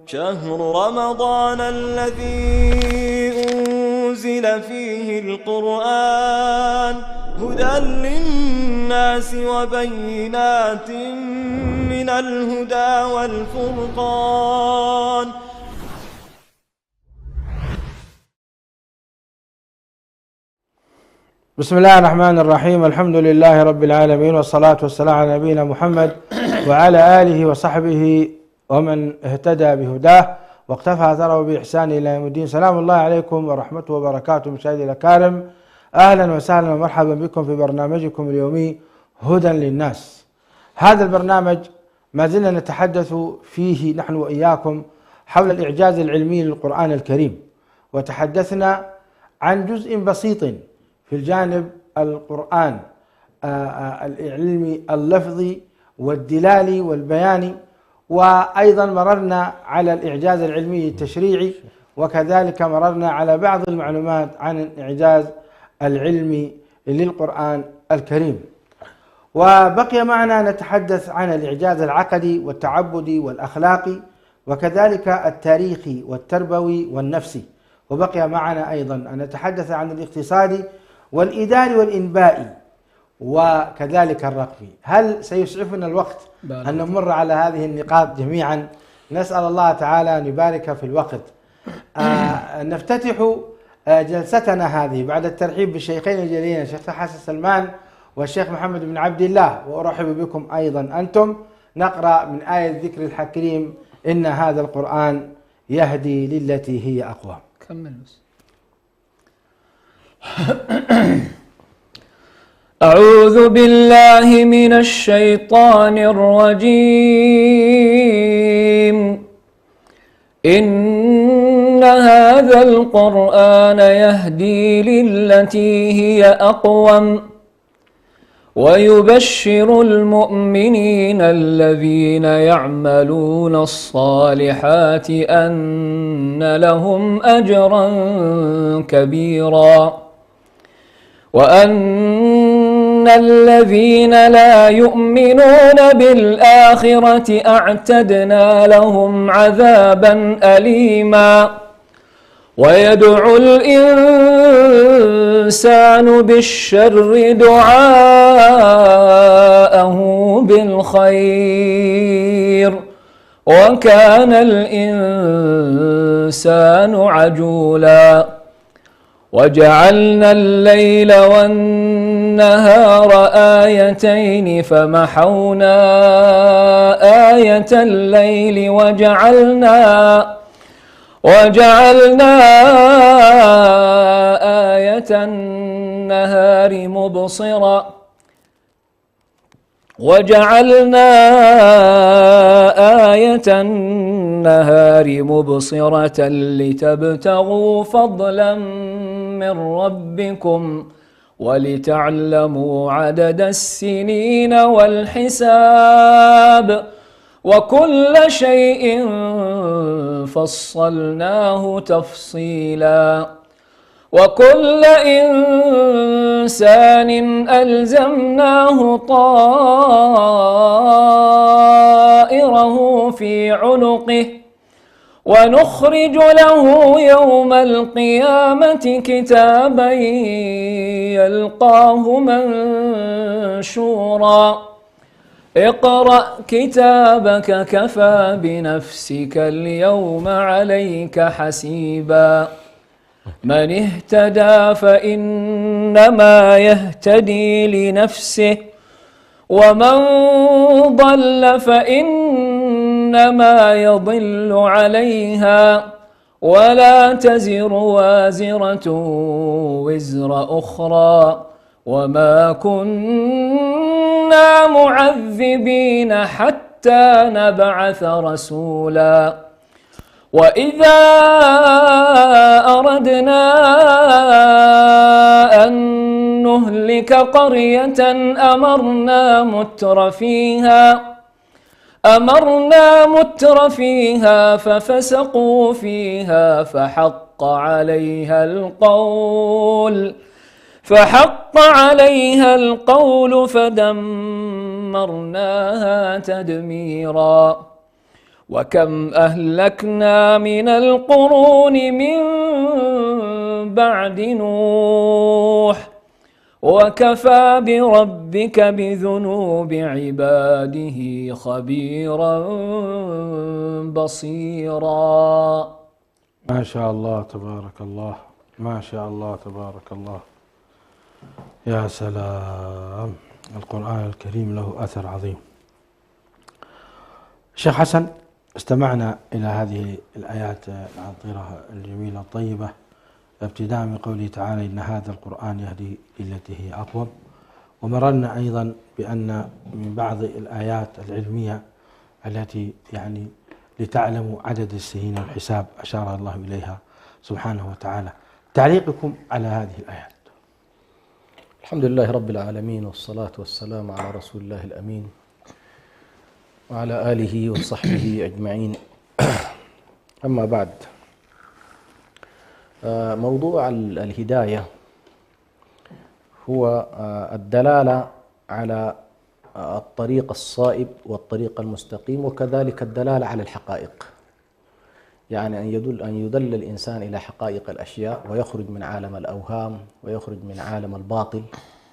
شهر رمضان الذي أنزل فيه القرآن هدى للناس وبينات من الهدى والفرقان. بسم الله الرحمن الرحيم. الحمد لله رب العالمين، والصلاة والسلام على نبينا محمد وعلى آله وصحبه ومن اهتدى بهداه واقتفى أثره بإحسان إلى يوم الدين. سلام الله عليكم ورحمته وبركاته. مشاهدي الأكارم، أهلا وسهلا ومرحبا بكم في برنامجكم اليومي هدى للناس. هذا البرنامج ما زلنا نتحدث فيه نحن وإياكم حول الإعجاز العلمي للقرآن الكريم، وتحدثنا عن جزء بسيط في الجانب القرآن العلمي اللفظي والدلالي والبياني، وأيضا مررنا على الإعجاز العلمي التشريعي، وكذلك مررنا على بعض المعلومات عن الإعجاز العلمي للقرآن الكريم. وبقي معنا نتحدث عن الإعجاز العقدي والتعبدي والأخلاقي، وكذلك التاريخي والتربوي والنفسي. وبقي معنا أيضا أن نتحدث عن الاقتصادي والإداري والإنبائي وكذلك الرقمي. هل سيسعفنا الوقت أن نمر على هذه النقاط جميعا؟ نسأل الله تعالى أن يبارك في الوقت. نفتتح جلستنا هذه بعد الترحيب بالشيخين الجليلين الشيخ حسن سلمان والشيخ محمد بن عبد الله، وأرحب بكم أيضا أنتم. نقرأ من آية ذكر الحكيم: إن هذا القرآن يهدي للتي هي أقوم. كمل بس. أعوذ بالله من الشيطان الرجيم. إن هذا القرآن يهدي للتي هي أقوم ويبشر المؤمنين الذين يعملون الصالحات أن لهم أجرا كبيرا وأن الذين لا يؤمنون بالآخرة أعتدنا لهم عذابا أليما. ويدعو الإنسان بالشر دعاءه بالخير وكان الإنسان عجولا. وجعلنا الليل والنهار آيتين فمحونا آية الليل وجعلنا آية النهار مبصرة لتبتغوا فضلا من ربكم ولتعلموا عدد السنين والحساب وكل شيء فصلناه تفصيلا. وكل إنسان ألزمناه طائره في عنقه ونخرج له يوم القيامة كتابا يلقاه منشورا. اقرأ كتابك كفى بنفسك اليوم عليك حسيبا. من اهتدى فإنما يهتدي لنفسه ومن ضل فإنما يضل عليها ولا تزر وازرة وزر أخرى وما كنا معذبين حتى نبعث رسولا. وإذا أردنا أن نهلك قرية أمرنا متر فيها ففسقوا فيها فحق عليها القول فدمرناها تدميرا. وكم أهلكنا من القرون من بعد نوح وكفى بربك بذنوب عباده خبيرا بصيرا. ما شاء الله تبارك الله، ما شاء الله تبارك الله. يا سلام، القرآن الكريم له أثر عظيم. شيخ حسن، استمعنا إلى هذه الآيات العطرة الجميلة الطيبة، ابتداء من قوله تعالى إن هذا القرآن يهدي للتي هي أقوم، ومررنا أيضا بأن من بعض الآيات العلمية التي يعني لتعلموا عدد السنين والحساب أشار الله إليها سبحانه وتعالى. تعليقكم على هذه الآيات؟ الحمد لله رب العالمين، والصلاة والسلام على رسول الله الأمين وعلى آله وصحبه أجمعين. أما بعد، موضوع الهداية هو الدلالة على الطريق الصائب والطريق المستقيم، وكذلك الدلالة على الحقائق، يعني أن يدل الإنسان إلى حقائق الأشياء ويخرج من عالم الأوهام ويخرج من عالم الباطل،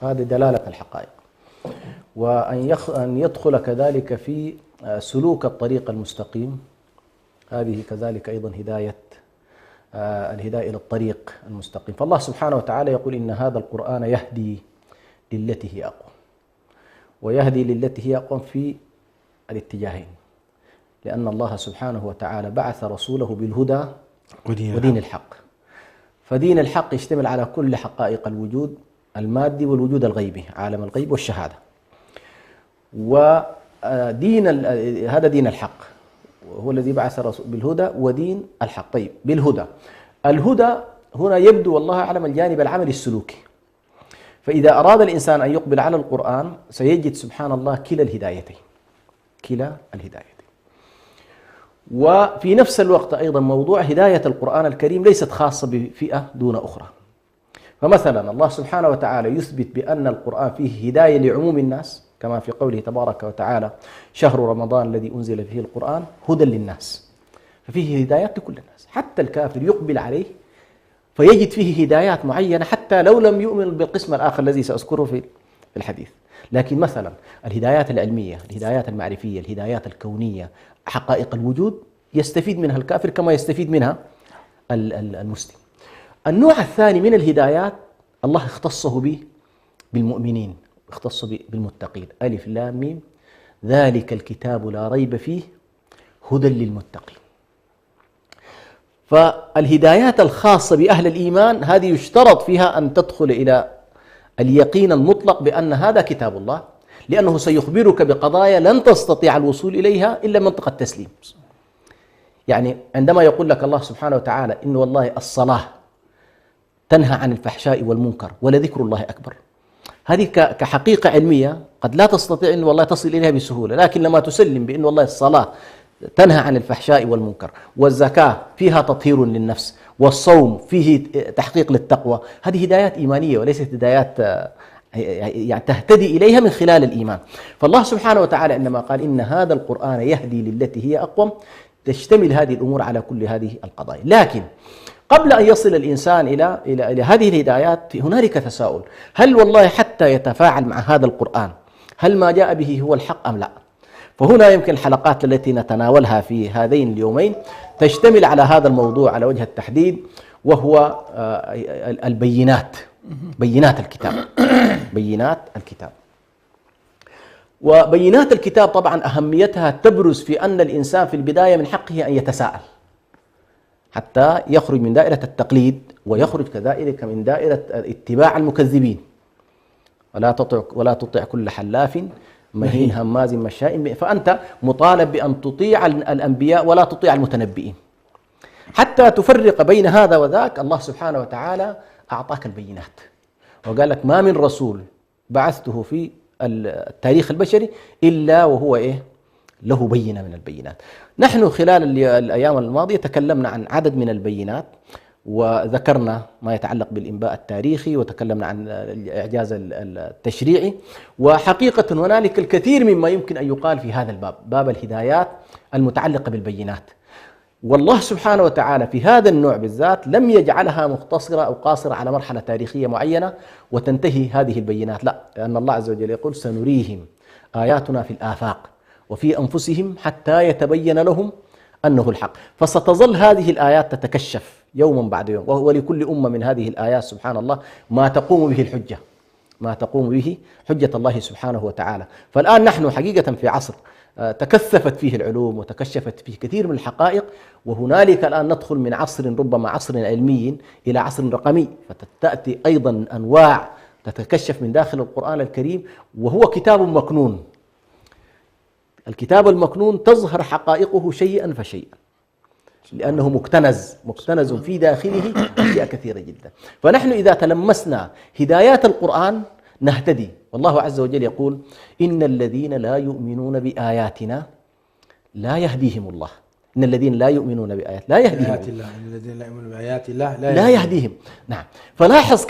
هذه دلالة الحقائق. وأن يدخل كذلك في سلوك الطريق المستقيم، هذه كذلك أيضا الهداية إلى الطريق المستقيم. فالله سبحانه وتعالى يقول إن هذا القرآن يهدي للتي هي أقوم، ويهدي للتي هي أقوم في الاتجاهين، لأن الله سبحانه وتعالى بعث رسوله بالهدى ودين الحق. فدين الحق يشتمل على كل حقائق الوجود المادي والوجود الغيبي، عالم الغيب والشهادة. هذا دين الحق، هو الذي بعث رسول بالهدى ودين الحق. طيب، بالهدى، الهدى هنا يبدو والله أعلم الجانب العملي السلوكي. فإذا أراد الإنسان أن يقبل على القرآن سيجد سبحان الله كلا الهدايتين. وفي نفس الوقت أيضا موضوع هداية القرآن الكريم ليست خاصة بفئة دون أخرى. فمثلا الله سبحانه وتعالى يثبت بأن القرآن فيه هداية لعموم الناس، كما في قوله تبارك وتعالى شهر رمضان الذي أنزل فيه القرآن هدى للناس، ففيه هدايات لكل الناس، حتى الكافر يقبل عليه فيجد فيه هدايات معينة حتى لو لم يؤمن بالقسم الآخر الذي سأذكره في الحديث. لكن مثلا الهدايات العلمية، الهدايات المعرفية، الهدايات الكونية، حقائق الوجود يستفيد منها الكافر كما يستفيد منها المسلم. النوع الثاني من الهدايات الله اختصه به بالمؤمنين، اختص بالمتقين، ألف لام ميم ذلك الكتاب لا ريب فيه هدى للمتقين. فالهدايات الخاصة بأهل الإيمان هذه يشترط فيها أن تدخل إلى اليقين المطلق بأن هذا كتاب الله، لأنه سيخبرك بقضايا لن تستطيع الوصول إليها إلا منطقة التسليم. يعني عندما يقول لك الله سبحانه وتعالى إن والله الصلاة تنهى عن الفحشاء والمنكر ولذكر الله أكبر، هذه كحقيقة علمية قد لا تستطيع أن والله تصل إليها بسهولة، لكن لما تسلم بأن والله الصلاة تنهى عن الفحشاء والمنكر، والزكاة فيها تطهير للنفس، والصوم فيه تحقيق للتقوى، هذه هدايات إيمانية وليست هدايات يعني تهتدي إليها من خلال الإيمان. فالله سبحانه وتعالى عندما قال إن هذا القرآن يهدي للتي هي أقوم تشتمل هذه الأمور على كل هذه القضايا. لكن قبل أن يصل الإنسان إلى هذه الهدايات هنالك تساؤل، هل والله حتى يتفاعل مع هذا القرآن هل ما جاء به هو الحق أم لا؟ فهنا يمكن الحلقات التي نتناولها في هذين اليومين تشتمل على هذا الموضوع على وجه التحديد، وهو البينات، بينات الكتاب. بينات الكتاب، وبينات الكتاب طبعا أهميتها تبرز في أن الإنسان في البداية من حقه أن يتساءل حتى يخرج من دائرة التقليد ويخرج كذلك من دائرة اتباع المكذبين. ولا تطع كل حلاف مهين هماز مشاء، فأنت مطالب بأن تطيع الأنبياء ولا تطيع المتنبئين. حتى تفرق بين هذا وذاك الله سبحانه وتعالى أعطاك البينات، وقال لك ما من رسول بعثته في التاريخ البشري إلا وهو له بينة من البينات. نحن خلال الأيام الماضية تكلمنا عن عدد من البينات، وذكرنا ما يتعلق بالإنباء التاريخي، وتكلمنا عن الإعجاز التشريعي. وحقيقة هنالك الكثير مما يمكن أن يقال في هذا الباب، باب الهدايات المتعلقة بالبينات. والله سبحانه وتعالى في هذا النوع بالذات لم يجعلها مختصرة أو قاصرة على مرحلة تاريخية معينة وتنتهي هذه البينات، لا، لأن الله عز وجل يقول: سنريهم آياتنا في الآفاق وفي أنفسهم حتى يتبين لهم أنه الحق. فستظل هذه الآيات تتكشف يوما بعد يوم، ولكل أمة من هذه الآيات سبحان الله ما تقوم به الحجة، ما تقوم به حجة الله سبحانه وتعالى. فالآن نحن حقيقة في عصر تكثفت فيه العلوم وتكشفت فيه كثير من الحقائق، وهنالك الآن ندخل من عصر ربما عصر علمي إلى عصر رقمي، فتأتي أيضا أنواع تتكشف من داخل القرآن الكريم، وهو كتاب مكنون. الكتاب المكنون تظهر حقائقه شيئا فشيئا، لأنه مكتنز في داخله أشياء كثيرة جدا. فنحن إذا تلمسنا هدايات القرآن نهتدي. والله عز وجل يقول: إن الذين لا يؤمنون بآياتنا لا يهديهم الله. إن الذين لا يؤمنون بآيات لا يهديهم الله. إن الذين لا يؤمنون بآيات الله لا يهديهم. نعم. فلاحظ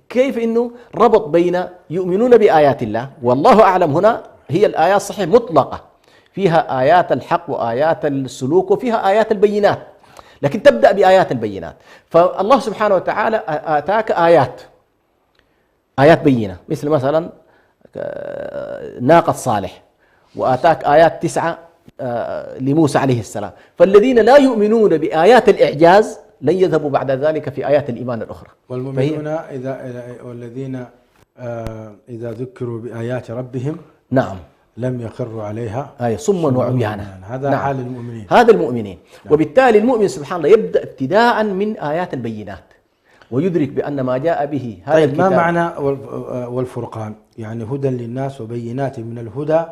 كيف إنه ربط بين يؤمنون بآيات الله، والله أعلم هنا هي الآيات صحيح مطلقة، فيها آيات الحق وآيات السلوك وفيها آيات البينات، لكن تبدأ بآيات البينات. فالله سبحانه وتعالى آتاك آيات بينة، مثل مثلا ناقة صالح، وآتاك آيات 9 لموسى عليه السلام. فالذين لا يؤمنون بآيات الإعجاز لن يذهبوا بعد ذلك في آيات الإيمان الأخرى. والمؤمنون والذين إذا ذكروا بآيات ربهم نعم لم يخروا عليها صما وعميانا. هذا نعم. حال المؤمنين. هذا المؤمنين. نعم. وبالتالي المؤمن سبحان الله يبدأ ابتداء من آيات البينات، ويدرك بأن ما جاء به هذا الكتاب. ما معنى والفرقان؟ يعني هدى للناس وبينات من الهدى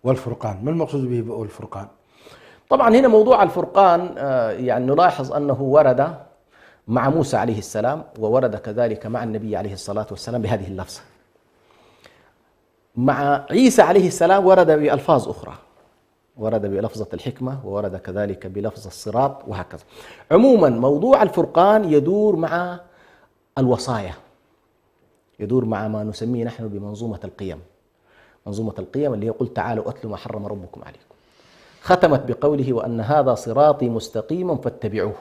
والفرقان، ما المقصود به والفرقان؟ طبعا هنا موضوع الفرقان يعني نلاحظ أنه ورد مع موسى عليه السلام، وورد كذلك مع النبي عليه الصلاة والسلام بهذه اللفظة. مع عيسى عليه السلام ورد بألفاظ أخرى، ورد بلفظة الحكمة، وورد كذلك بلفظ الصراط، وهكذا. عموما موضوع الفرقان يدور مع الوصايا، يدور مع ما نسميه نحن بمنظومة القيم. منظومة القيم اللي هي: قل تعالوا أتلوا ما حرم ربكم عليكم. ختمت بقوله: وأن هذا صراطي مستقيما فاتبعوه.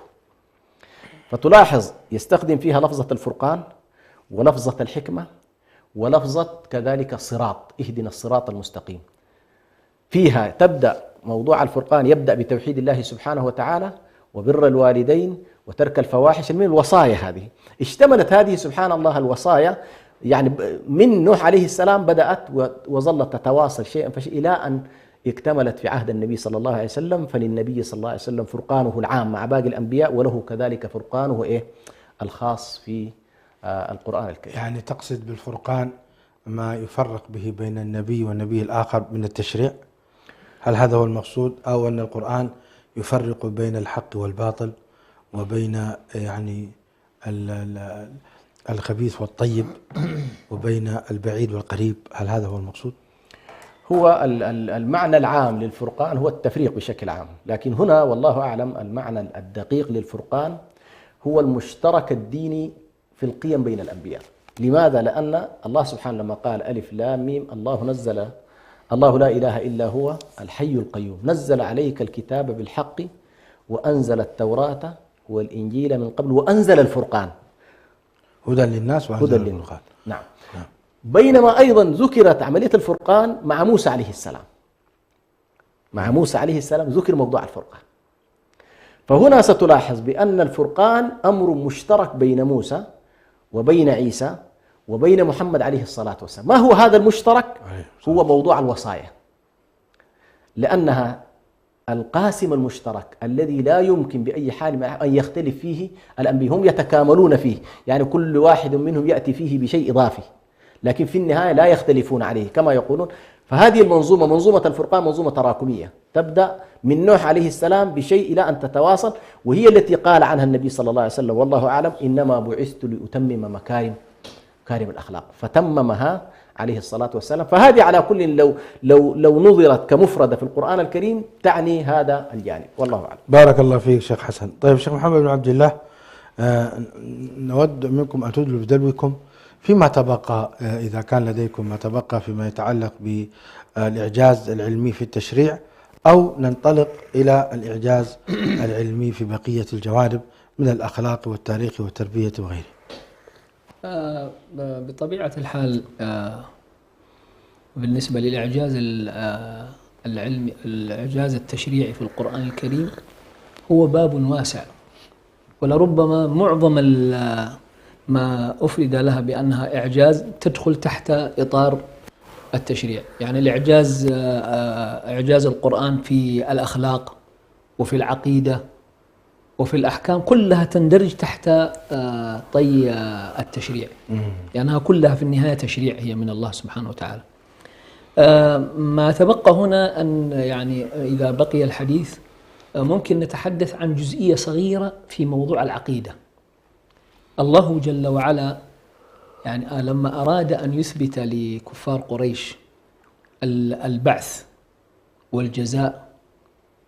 فتلاحظ يستخدم فيها لفظة الفرقان ولفظة الحكمة ولفظة كذلك الصراط، اهدنا الصراط المستقيم. فيها تبدأ موضوع الفرقان يبدأ بتوحيد الله سبحانه وتعالى وبر الوالدين وترك الفواحش، من الوصايا هذه. اشتملت هذه سبحان الله الوصايا يعني من نوح عليه السلام بدأت وظلت تتواصل شيئا فشيئا إلى أن اكتملت في عهد النبي صلى الله عليه وسلم. فللنبي صلى الله عليه وسلم فرقانه العام مع باقي الأنبياء، وله كذلك فرقانه الخاص في القرآن الكريم. يعني تقصد بالفرقان ما يفرق به بين النبي والنبي الآخر من التشريع؟ هل هذا هو المقصود، أو أن القرآن يفرق بين الحق والباطل وبين يعني الخبيث والطيب وبين البعيد والقريب؟ هل هذا هو المقصود؟ هو المعنى العام للفرقان هو التفريق بشكل عام، لكن هنا والله أعلم المعنى الدقيق للفرقان هو المشترك الديني في القيم بين الأنبياء. لماذا؟ لأن الله سبحانه لما قال ألف لام ميم الله لا إله إلا هو الحي القيوم، نزل عليك الكتاب بالحق وأنزل التوراة والإنجيل من قبل وأنزل الفرقان هدى للناس وأنزل الفرقان. نعم. بينما أيضا ذكرت عملية الفرقان مع موسى عليه السلام. مع موسى عليه السلام ذكر موضوع الفرقان. فهنا ستلاحظ بأن الفرقان أمر مشترك بين موسى وبين عيسى وبين محمد عليه الصلاة والسلام. ما هو هذا المشترك؟ هو موضوع الوصايا، لأنها القاسم المشترك الذي لا يمكن بأي حال أن يختلف فيه الأنبياء، هم يتكاملون فيه، يعني كل واحد منهم يأتي فيه بشيء إضافي، لكن في النهاية لا يختلفون عليه كما يقولون. فهذه منظومة الفرقان منظومة تراكمية تبدأ من نوح عليه السلام بشيء إلى أن تتواصل، وهي التي قال عنها النبي صلى الله عليه وسلم والله أعلم: إنما بعثت لأتمم مكارم الأخلاق، فتممها عليه الصلاة والسلام. فهذه على كل لو نظرت كمفردة في القرآن الكريم تعني هذا الجانب، والله أعلم. بارك الله فيك شيخ حسن. طيب شيخ محمد بن عبد الله، نود منكم أن تدلوا بدلوكم فيما تبقى، إذا كان لديكم ما تبقى فيما يتعلق بالإعجاز العلمي في التشريع، أو ننطلق إلى الإعجاز العلمي في بقية الجوانب من الأخلاق والتاريخ والتربية وغيره. بطبيعة الحال بالنسبة للإعجاز العلمي، الإعجاز التشريعي في القرآن الكريم هو باب واسع، ولربما معظم ما أفرد لها بأنها إعجاز تدخل تحت إطار التشريع. يعني الإعجاز، إعجاز القرآن في الأخلاق وفي العقيدة وفي الأحكام كلها تندرج تحت طي التشريع، لأنها كلها في النهاية تشريع، هي من الله سبحانه وتعالى. ما تبقى هنا أن يعني إذا بقي الحديث ممكن نتحدث عن جزئية صغيرة في موضوع العقيدة. الله جل وعلا يعني لما أراد أن يثبت لكفار قريش البعث والجزاء،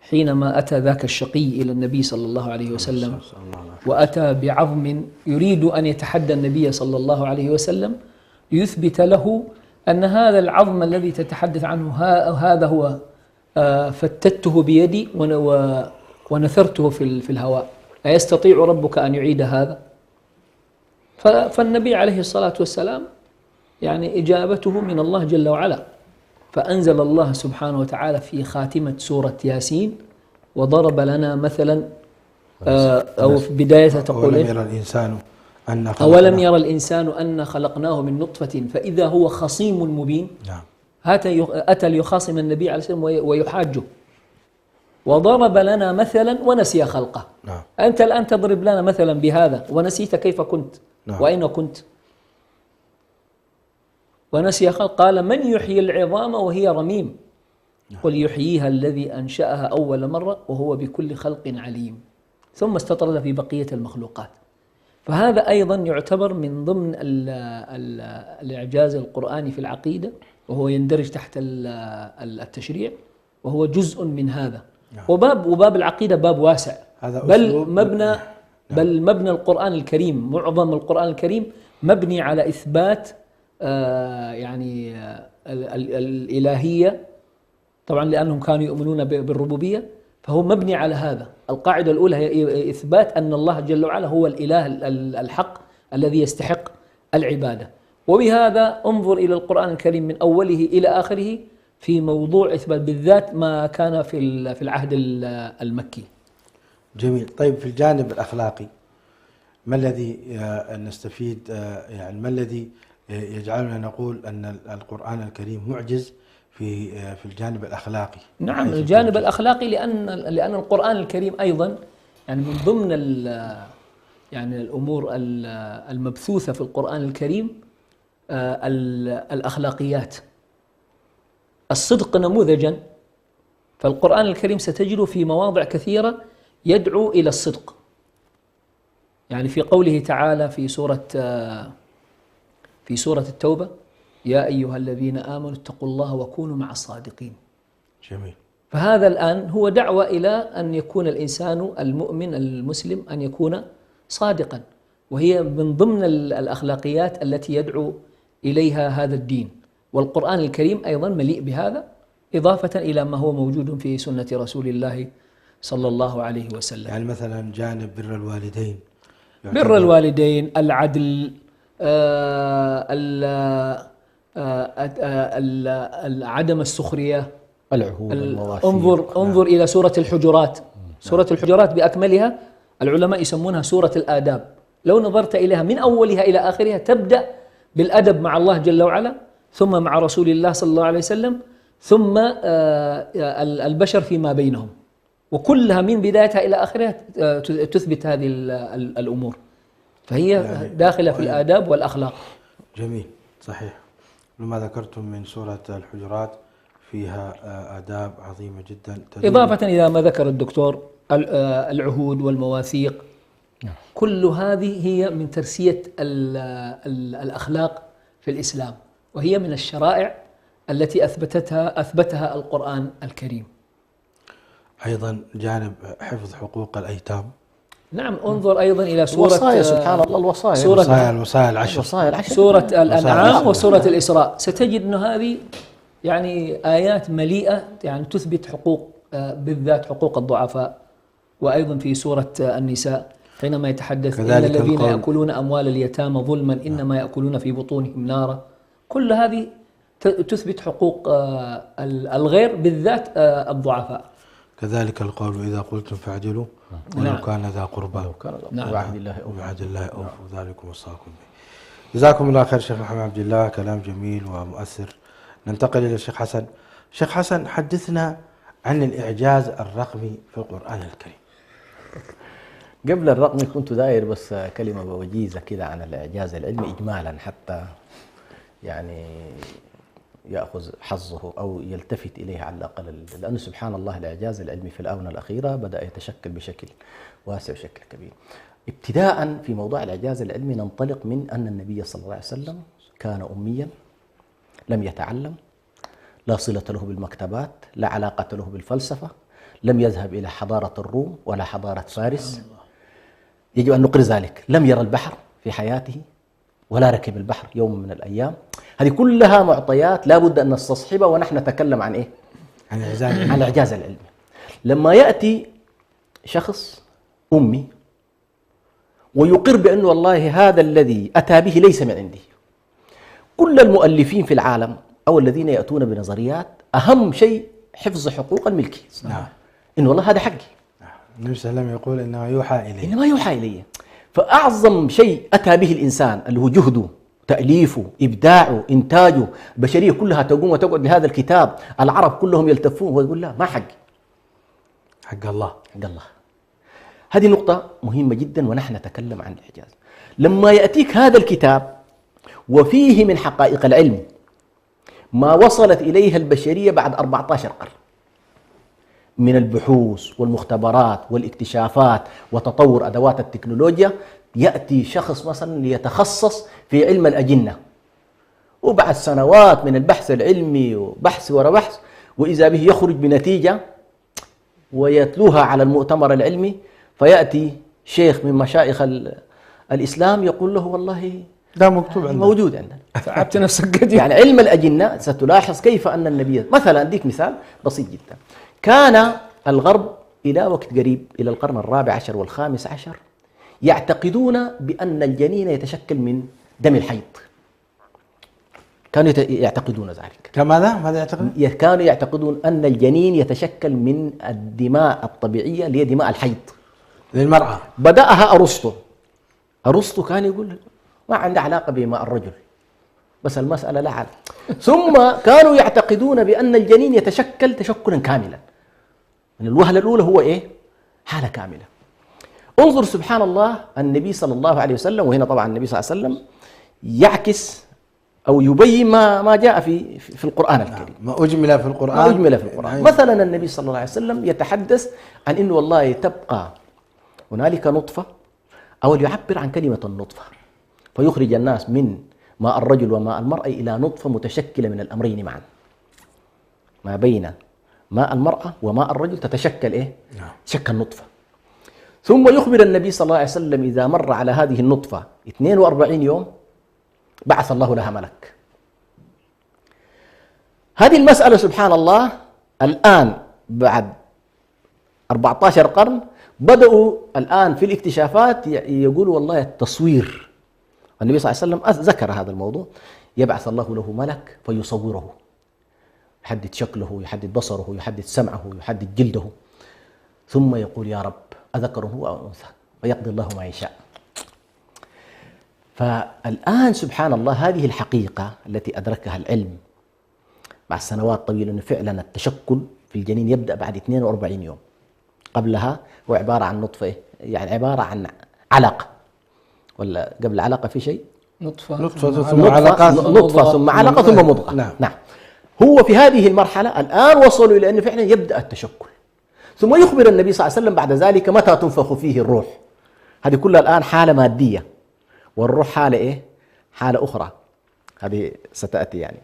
حينما أتى ذاك الشقي إلى النبي صلى الله عليه وسلم وأتى بعظم يريد أن يتحدى النبي صلى الله عليه وسلم ليثبت له أن هذا العظم الذي تتحدث عنه هذا هو فتته بيدي ونثرته في الهواء، أيستطيع ربك أن يعيد هذا؟ فالنبي عليه الصلاة والسلام يعني إجابته من الله جل وعلا، فأنزل الله سبحانه وتعالى في خاتمة سورة ياسين وضرب لنا مثلا، أو في بداية تقول أولم يرى الإنسان أن خلقناه من نطفة فإذا هو خصيم مبين. أتى ليخاصم النبي عليه الصلاة والسلام ويحاجه، وضرب لنا مثلا ونسي خلقه. أنت الآن تضرب لنا مثلا بهذا ونسيت كيف كنت وأين كنت، ونسي خلق. قال من يحيي العظام وهي رميم قل يحييها الذي أنشأها أول مرة وهو بكل خلق عليم، ثم استطرد في بقية المخلوقات. فهذا أيضا يعتبر من ضمن الإعجاز القرآني في العقيدة، وهو يندرج تحت التشريع، وهو جزء من هذا. وباب العقيدة باب واسع، بل مبنى القرآن الكريم، معظم القرآن الكريم مبني على إثبات يعني الإلهية، طبعا لأنهم كانوا يؤمنون بالربوبية، فهو مبني على هذا. القاعدة الأولى هي إثبات أن الله جل وعلا هو الإله الحق الذي يستحق العبادة. وبهذا انظر إلى القرآن الكريم من أوله إلى آخره في موضوع إثبات، بالذات ما كان في العهد المكي. جميل. طيب في الجانب الأخلاقي ما الذي نستفيد، يعني ما الذي يجعلنا نقول أن القرآن الكريم معجز في الجانب الأخلاقي؟ نعم، الجانب الأخلاقي لأن القرآن الكريم أيضا يعني من ضمن يعني الأمور المبثوثة في القرآن الكريم الأخلاقيات. الصدق نموذجا، فالقرآن الكريم ستجد في مواضع كثيرة يدعو إلى الصدق. يعني في قوله تعالى في سورة التوبة يا أيها الذين آمنوا اتقوا الله وكونوا مع الصادقين. جميل. فهذا الآن هو دعوة إلى أن يكون الإنسان المؤمن المسلم أن يكون صادقا، وهي من ضمن الأخلاقيات التي يدعو إليها هذا الدين. والقرآن الكريم أيضا مليء بهذا، إضافة إلى ما هو موجود في سنة رسول الله صلى الله عليه وسلم. يعني مثلا جانب بر الوالدين، العدل، عدم السخرية، العهود، انظر إلى سورة الحجرات. سورة الحجرات بأكملها العلماء يسمونها سورة الآداب. لو نظرت إليها من أولها إلى آخرها تبدأ بالأدب مع الله جل وعلا، ثم مع رسول الله صلى الله عليه وسلم، ثم البشر فيما بينهم، وكلها من بدايتها إلى آخرها تثبت هذه الأمور، فهي داخلة في الآداب والأخلاق. جميل، صحيح. لما ذكرتم من سورة الحجرات فيها آداب عظيمة جدا، إضافة إلى ما ذكر الدكتور العهود والمواثيق، كل هذه هي من ترسية الأخلاق في الإسلام، وهي من الشرائع التي أثبتها القرآن الكريم. أيضا جانب حفظ حقوق الأيتام. نعم، انظر أيضا إلى سورة الوصايا، سبحان الله، الوصايا، الوصايا العشر، سورة الأنعام وسورة الإسراء، ستجد أن هذه يعني آيات مليئة يعني تثبت حقوق بالذات حقوق الضعفاء. وأيضا في سورة النساء حينما يتحدث إن الذين يأكلون أموال اليتامى ظلما إنما يأكلون في بطونهم نارا، كل هذه تثبت حقوق الغير بالذات الضعفاء. كذلك القول إذا قلتم فاعدلوا ولو كان ذا قربى وعهد الله أوفوا ذلكم وصاكم به. جزاكم الله خير شيخ محمد عبد الله، كلام جميل ومؤثر. ننتقل إلى الشيخ حسن. شيخ حسن، حدثنا عن الإعجاز الرقمي في القرآن الكريم. قبل الرقمي كنت داير بس كلمة وجيزة كده عن الإعجاز العلمي إجمالا، حتى يعني يأخذ حظه أو يلتفت إليه على الأقل، لأنه سبحان الله الإعجاز العلمي في الآونة الأخيرة بدأ يتشكل بشكل واسع وشكل كبير. ابتداء في موضوع الإعجاز العلمي ننطلق من أن النبي صلى الله عليه وسلم كان أميا لم يتعلم، لا صلة له بالمكتبات، لا علاقة له بالفلسفة، لم يذهب إلى حضارة الروم ولا حضارة فارس. يجب أن نقر ذلك. لم يرى البحر في حياته ولا ركب البحر يوم من الأيام. هذه كلها معطيات لا بد أن نستصحبها ونحن نتكلم عن إيه؟ عن الإعجاز العلمي. لما يأتي شخص أمي ويقر بأنه والله هذا الذي أتى به ليس من عندي، كل المؤلفين في العالم أو الذين يأتون بنظريات أهم شيء حفظ حقوق الملكية. نعم. إن والله هذا حقي. النبي صلى الله عليه وسلم يقول إنما يوحى إليه. إنما يوحى إليه. فأعظم شيء أتى به الإنسان اللي هو جهده، تأليفه، إبداعه، إنتاجه، البشرية كلها تقوم وتقعد لهذا الكتاب، العرب كلهم يلتفون ويقول لا ما حقي، حق الله. حق الله. هذه نقطة مهمة جدا ونحن نتكلم عن الإعجاز. لما يأتيك هذا الكتاب وفيه من حقائق العلم ما وصلت إليها البشرية بعد 14 قرن من البحوث والمختبرات والاكتشافات وتطور أدوات التكنولوجيا، يأتي شخص مثلا ليتخصص في علم الأجنة، وبعد سنوات من البحث العلمي وبحث وراء بحث وإذا به يخرج بنتيجة ويتلوها على المؤتمر العلمي، فيأتي شيخ من مشايخ الإسلام يقول له والله ده مكتوب عندنا، موجود عندنا. تعبت نفسك قد يعني علم الأجنة ستلاحظ كيف أن النبي مثلا، أديك مثال بسيط جدا. كان الغرب إلى وقت قريب إلى القرن الرابع عشر والخامس عشر يعتقدون بأن الجنين يتشكل من دم الحيض. كانوا يعتقدون ذلك. كماذا؟ ماذا يعتقدون؟ كانوا يعتقدون أن الجنين يتشكل من الدماء الطبيعية اللي هي دماء الحيض للمرأة. بدأها أرسطو. أرسطو كان يقول ما عنده علاقة بماء الرجل، بس المسألة لا علاقة. ثم كانوا يعتقدون بأن الجنين يتشكل تشكلا كاملا، من الوهلة الأولى هو إيه؟ حالة كاملة. انظر سبحان الله النبي صلى الله عليه وسلم، وهنا طبعا النبي صلى الله عليه وسلم يعكس أو يبين ما جاء في القرآن الكريم، ما أجمل في القرآن. ما أجمل في القرآن. مثلا النبي صلى الله عليه وسلم يتحدث عن إنه والله تبقى هنالك نطفة، أو يعبر عن كلمة النطفة، فيخرج الناس من ماء الرجل وماء المرأة إلى نطفة متشكلة من الأمرين معا، ما بين ماء المرأة وماء الرجل تتشكل إيه؟ تشكل نطفة. ثم يخبر النبي صلى الله عليه وسلم إذا مر على هذه النطفة 42 يوم بعث الله لها ملك. هذه المسألة سبحان الله الآن بعد 14 قرن بدأوا الآن في الاكتشافات يقولوا والله التصوير. النبي صلى الله عليه وسلم ذكر هذا الموضوع، يبعث الله له ملك فيصوره، يحدد شكله، يحدد بصره، يحدد سمعه، يحدد جلده، ثم يقول يا رب أذكر هو أو أنثى، ويقضي الله ما يشاء. فالآن سبحان الله هذه الحقيقة التي أدركها العلم بعد سنوات طويلة، أنه فعلا التشكل في الجنين يبدأ بعد 42 يوم. قبلها هو عبارة عن نطفة، يعني عبارة عن علقة، ولا قبل العلقة في شيء؟ نطفة ثم علقة، نطفة ثم علقة ثم مضغة. نعم. هو في هذه المرحلة الآن وصلوا إلى أنه فعلا يبدأ التشكل. ثم يخبر النبي صلى الله عليه وسلم بعد ذلك متى تنفخ فيه الروح. هذه كلها الآن حالة مادية، والروح حالة إيه؟ حالة أخرى، هذه ستأتي يعني.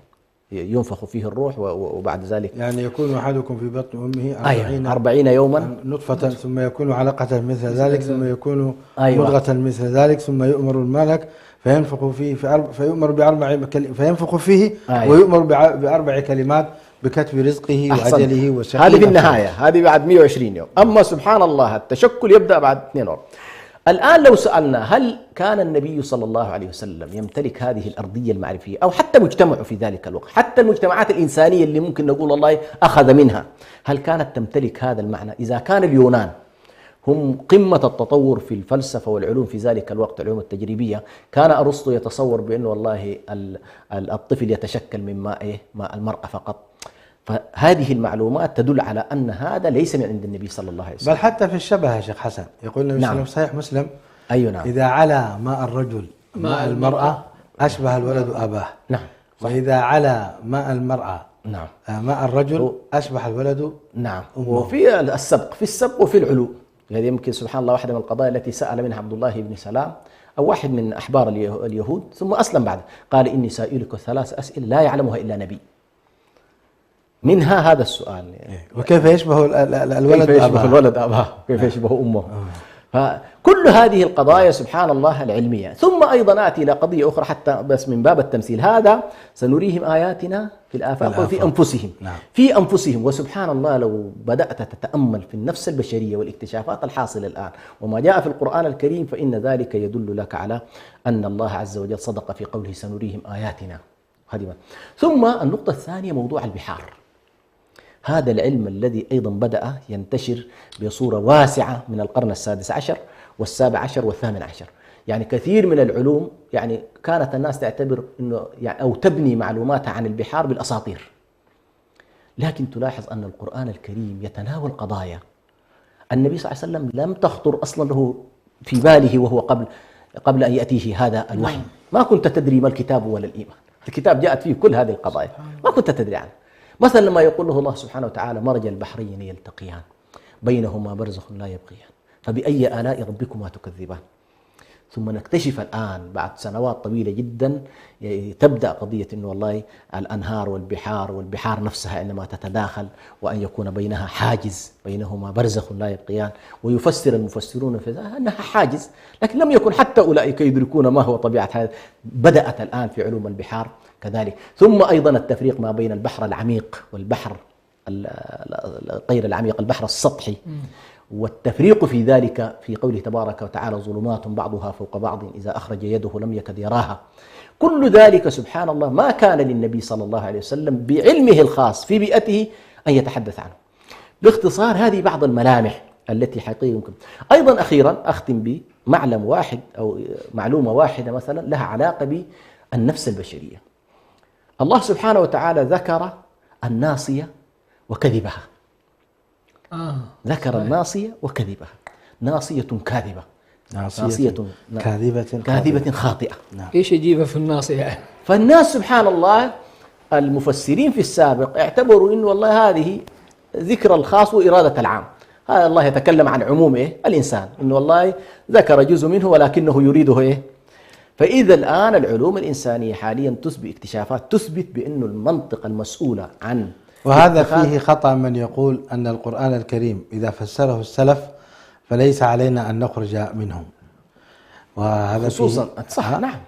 ينفخ فيه الروح وبعد ذلك يعني يكون أحدكم في بطن أمه 40 يوما نطفة ثم يكون علقة مثل ذلك ثم يكون أيوة. مضغة مثل ذلك ثم يؤمر الملك فينفخ فيه فيؤمر فينفخ فيه أيوة. ويؤمر ب4 كلمات بكتب رزقه وأجله وشقيه. هذه في النهاية، هذه بعد 120 يوم. أما سبحان الله التشكل يبدأ بعد 2 يوم. الآن لو سألنا هل كان النبي صلى الله عليه وسلم يمتلك هذه الأرضية المعرفية أو حتى مجتمعه في ذلك الوقت، حتى المجتمعات الإنسانية اللي ممكن نقول الله أخذ منها، هل كانت تمتلك هذا المعنى؟ إذا كان اليونان هم قمة التطور في الفلسفة والعلوم في ذلك الوقت، العلوم التجريبية، كان أرسطو يتصور بأنه والله الطفل يتشكل من ماء المرأة فقط. فهذه المعلومات تدل على أن هذا ليس من عند النبي صلى الله عليه وسلم. بل حتى في الشبه يا شيخ حسن يقول النبي صلى الله عليه وسلم صحيح مسلم أيوة نعم. إذا علا ماء الرجل ماء المرأة أشبه الولد أباه. نعم. وإذا علا ماء المرأة نعم ماء الرجل أشبه الولد نعم أمه. وفي السبق وفي العلو. هذه يمكن سبحان الله واحدة من القضايا التي سأل منها عبد الله بن سلام أو واحد من أحبار اليهود ثم أسلم بعد، قال إني سائلك 3 أسئلة لا يعلمها إلا نبي. منها هذا السؤال وكيف يشبه الولد كيف يشبه الولد أباه، كيف يشبه أمه. فكل هذه القضايا سبحان الله العلمية. ثم أيضا آتي إلى قضية أخرى حتى بس من باب التمثيل، هذا سنريهم آياتنا في الآفاق وفي أنفسهم. نعم. في أنفسهم. وسبحان الله لو بدأت تتأمل في النفس البشرية والاكتشافات الحاصلة الآن وما جاء في القرآن الكريم فإن ذلك يدل لك على أن الله عز وجل صدق في قوله سنريهم آياتنا. ثم النقطة الثانية موضوع البحار، هذا العلم الذي أيضا بدأ ينتشر بصورة واسعة من القرن ال16 وال17 وال18. يعني كثير من العلوم يعني كانت الناس تعتبر إنه يعني أو تبني معلوماتها عن البحار بالأساطير، لكن تلاحظ أن القرآن الكريم يتناول قضايا النبي صلى الله عليه وسلم لم تخطر أصلا له في باله وهو قبل أن يأتيه هذا الوحي. ما كنت تدري ما الكتاب ولا الإيمان، الكتاب جاءت فيه كل هذه القضايا ما كنت تدري عنها. مثلا لما يقول له الله سبحانه وتعالى مرج البحرين يلتقيان بينهما برزخ لا يبغيان فبأي آلاء ربكما تكذبان. ثم نكتشف الآن بعد سنوات طويلة جدا تبدأ قضية إنه والله الأنهار والبحار نفسها إنما تتداخل وأن يكون بينها حاجز بينهما برزخ لا يبغيان. ويفسر المفسرون في ذلك أنها حاجز، لكن لم يكن حتى أولئك يدركون ما هو طبيعة هذا. بدأت الآن في علوم البحار كذلك. ثم أيضا التفريق ما بين البحر العميق والبحر غير العميق، البحر السطحي، والتفريق في ذلك في قوله تبارك وتعالى ظلمات بعضها فوق بعض إذا أخرج يده لم يكد يراها. كل ذلك سبحان الله ما كان للنبي صلى الله عليه وسلم بعلمه الخاص في بيئته أن يتحدث عنه. باختصار هذه بعض الملامح التي حقيقة يمكن. أيضا أخيرا أختم بمعلم واحد أو معلومة واحدة مثلا لها علاقة بالنفس البشرية. الله سبحانه وتعالى ذكر الناصية وكذبها. ذكر الناصية وكذبها. ناصية كاذبة، ناصية كاذبة خاطئة. نعم. إيش يجيبها في الناصية؟ فالناس سبحان الله المفسرين في السابق اعتبروا إنه والله هذه ذكر الخاص وإرادة العام. هذا الله يتكلم عن عموم الإنسان، إنه والله ذكر جزء منه ولكنه يريده فإذا الآن العلوم الإنسانية حاليا اكتشافات تثبت بأنه المنطق المسؤولة عن وهذا فيه خطأ من يقول أن القرآن الكريم إذا فسره السلف فليس علينا أن نخرج منهم، وهذا خصوصا صح. نعم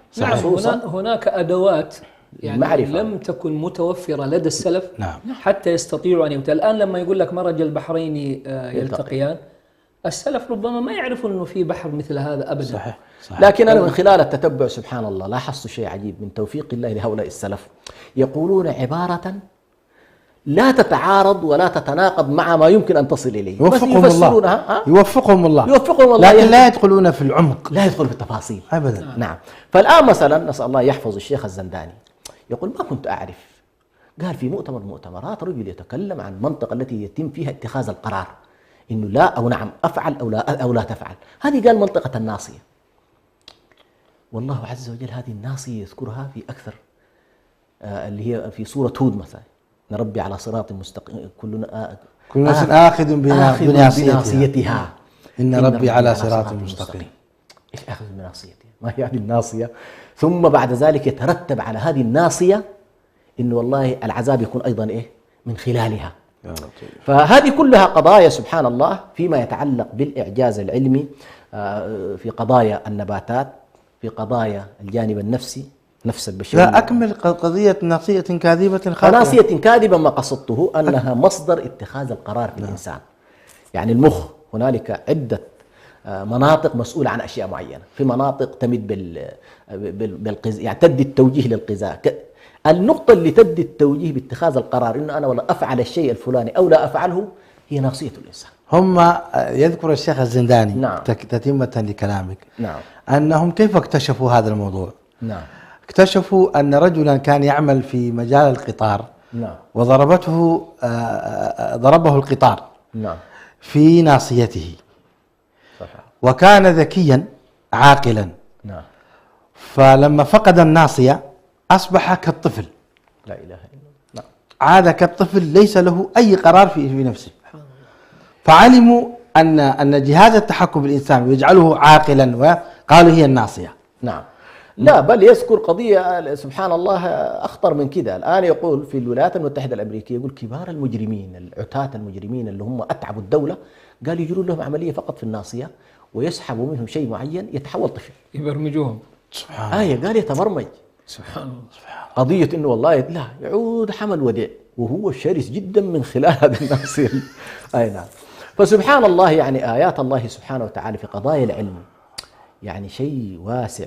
هناك أدوات يعني المعرفة لم تكن متوفرة لدى السلف. نعم. حتى يستطيعوا أن يمتلئ. الآن لما يقول لك مرج البحرين يلتقيان، السلف ربما ما يعرفون أنه في بحر مثل هذا أبدا. صحيح. لكن أنا من خلال التتبع سبحان الله لاحظت شيء عجيب من توفيق الله لهؤلاء السلف، يقولون عبارة لا تتعارض ولا تتناقض مع ما يمكن أن تصل إليه. يوفقهم الله لكن لا يدخلون في العمق، لا يدخل في التفاصيل أبدا. نعم. فالآن مثلا نسأل الله يحفظ الشيخ الزنداني يقول ما كنت أعرف، قال في مؤتمرات رجل يتكلم عن المنطقة التي يتم فيها اتخاذ القرار إنه لا أو نعم، أفعل أو لا تفعل. هذه قال منطقة الناصية. والله عز وجل هذه الناصية يذكرها في أكثر اللي هي في سورة هود مثلا، نربي على صراط مستقيم كل ناس آخذ بناصيتها إن ربي على صراط مستقيم. إيش أخذ بناصيتها؟ ما هي هذه الناصية؟ ثم بعد ذلك يترتب على هذه الناصية إنه والله العذاب يكون أيضا إيه من خلالها. فهذه كلها قضايا سبحان الله فيما يتعلق بالإعجاز العلمي، في قضايا النباتات، في قضايا الجانب النفسي، نفس البشرية. لا أكمل قضية ناصية كاذبة خاطئة. ناصية كاذبة ما قصدته أنها مصدر اتخاذ القرار في الإنسان. يعني المخ هنالك عدة مناطق مسؤولة عن أشياء معينة، في مناطق تمد بالقزاء، يعني تدي التوجيه للقزاء. النقطة اللي تدي التوجيه باتخاذ القرار إنه أنا والله أفعل الشيء الفلاني أو لا أفعله هي ناصية الإنسان. هم يذكر الشيخ الزنداني نعم. تتمة لكلامك نعم. أنهم كيف اكتشفوا هذا الموضوع؟ نعم. اكتشفوا أن رجلا كان يعمل في مجال القطار، نعم. ضربه القطار نعم. في ناصيته، صحيح. وكان ذكيا عاقلا، نعم. فلما فقد الناصية أصبح كالطفل، لا إله إلا الله. نعم. عاد كالطفل ليس له أي قرار في نفسه. فعلموا أن جهاز التحكم بالإنسان يجعله عاقلا، وقالوا هي الناصية. نعم. لا بل يذكر قضية سبحان الله أخطر من كده. الآن يقول في الولايات المتحدة الأمريكية، يقول كبار المجرمين العتاة المجرمين اللي هم أتعبوا الدولة، قال يجرون لهم عملية فقط في الناصية ويسحبوا منهم شيء معين يتحول طفل، يبرمجوهم. سبحان الله. قال يتبرمج. سبحان الله. قضية إنه والله لا يعود حمل وديع وهو شرس جدا من خلال هذه الناصية. أي نعم. فسبحان الله يعني آيات الله سبحانه وتعالى في قضايا العلم يعني شيء